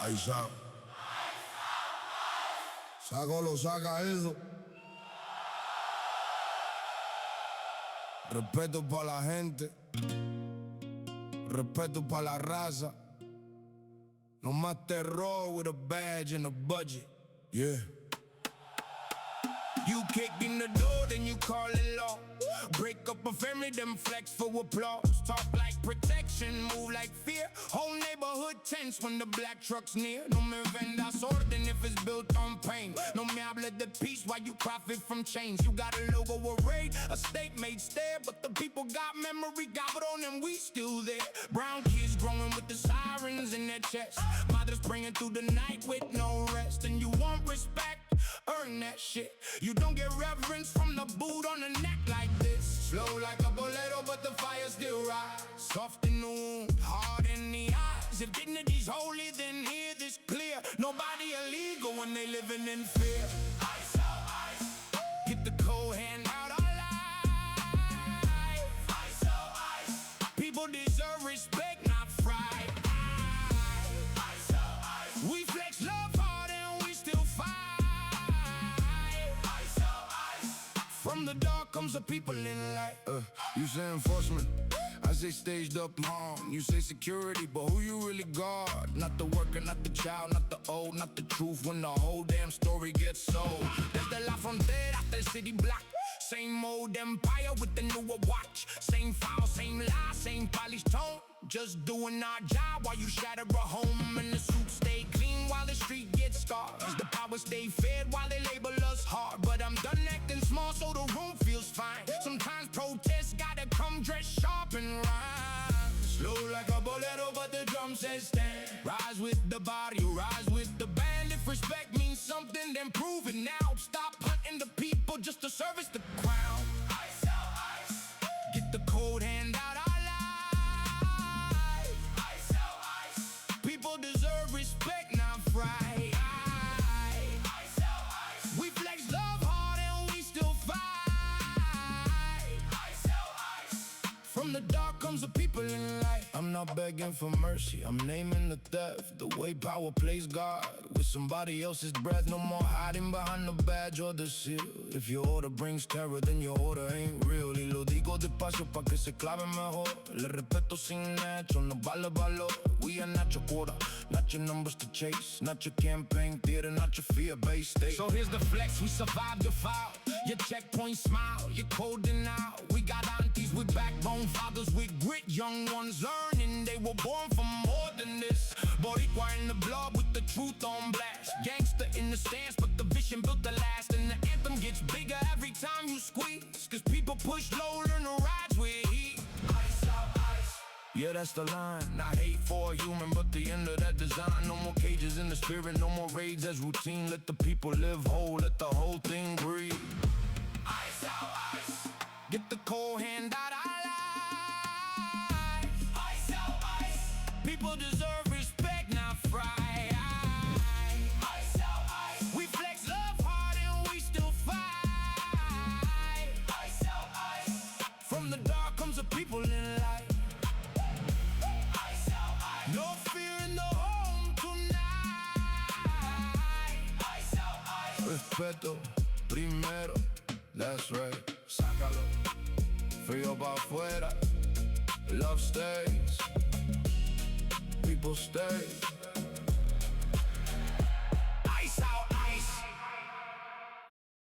Ahí saco. Saco lo saca eso. Respeto para la gente. Respeto para la raza. No más terror with a badge and a budget. Yeah. You kick in the door, then you call it law. Break up a family, then flex for applause. Talk like protection, move like fear. Whole neighborhood tense when the black truck's near. No me vendas orden if it's built on pain. No me habla de peace while you profit from change. You got a logo, a raid, a state made stare, but the people got memory, on and we still there. Brown kids growing with the sirens in their chest. Mothers praying through the night with no rest. And you want respect, earn that shit. You don't get reverence from the boot on the neck like this. Slow like a bolero, but the fire still rise. Soft in the womb, hard in the eyes. If dignity's holy, then hear this clear. Nobody illegal when they living in fear. Ice out, ice. Get the cold hand out our life. Ice out, ice. People deserve respect, not fright. Ice out, ice. We flex love hard and we still fight. From the dark comes the people in light. You say enforcement, I say staged up harm. You say security, but who you really guard? Not the worker, not the child, not the old, not the truth. When the whole damn story gets sold. Desde la frontera hasta el city block. Same old empire with the newer watch. Same file, same lie, same polished tone. Just doing our job while you shatter a home. And the suit stay clean while the street gets scarred. The power stay fed while they label us hard. But I'm done acting small so the room feels fine. Sometimes protests gotta come dressed sharp and rhyme. Slow like a bolero but the drum says stand. Rise with the body, rise with the band. If respect means something then prove it now. Stop hunting the people just to service the crown. Ice out, ice. Get the cold hand out our life. Ice out, ice. People deserve respect, not fright. Ice out, ice. We flex love hard and we still fight. Ice out, ice. From the dark comes the people in light. I'm not begging for mercy, I'm naming the theft. The way power plays God with somebody else's breath. No more hiding behind the badge or the seal. If your order brings terror, then your order ain't real. Y lo digo despacio pa' que se clave mejor. Le respeto sin hecho, no vale valor. We are not your quota, not your numbers to chase. Not your campaign theater, not your fear-based state. So here's the flex, we survived the file. Your checkpoint smile, your code denial. We got aunties with backbone, fathers with grit. Young ones learning they were born for more than this. Boricua in the blood with the truth on blast. Gangster in the stance, but the vision built to last. And the anthem gets bigger every time you squeeze. Cause people push low, learn to rise with heat. Ice out, ice. Yeah, that's the line. Not hate for a human, but the end of that design. No more cages in the spirit, no more raids as routine. Let the people live whole, let the whole thing breathe. Ice out, ice. Get the cold hand out our life. Ice out, ice. People deserve respect, not fright. Ice out, ice. We flex love hard and we still fight. Ice out, ice. From the dark comes the people in light. Ice out, ice. No fear in the home tonight. Ice out, ice. Respeto primero, that's right. Sácalo, frío pa' afuera. Love stays, people stay.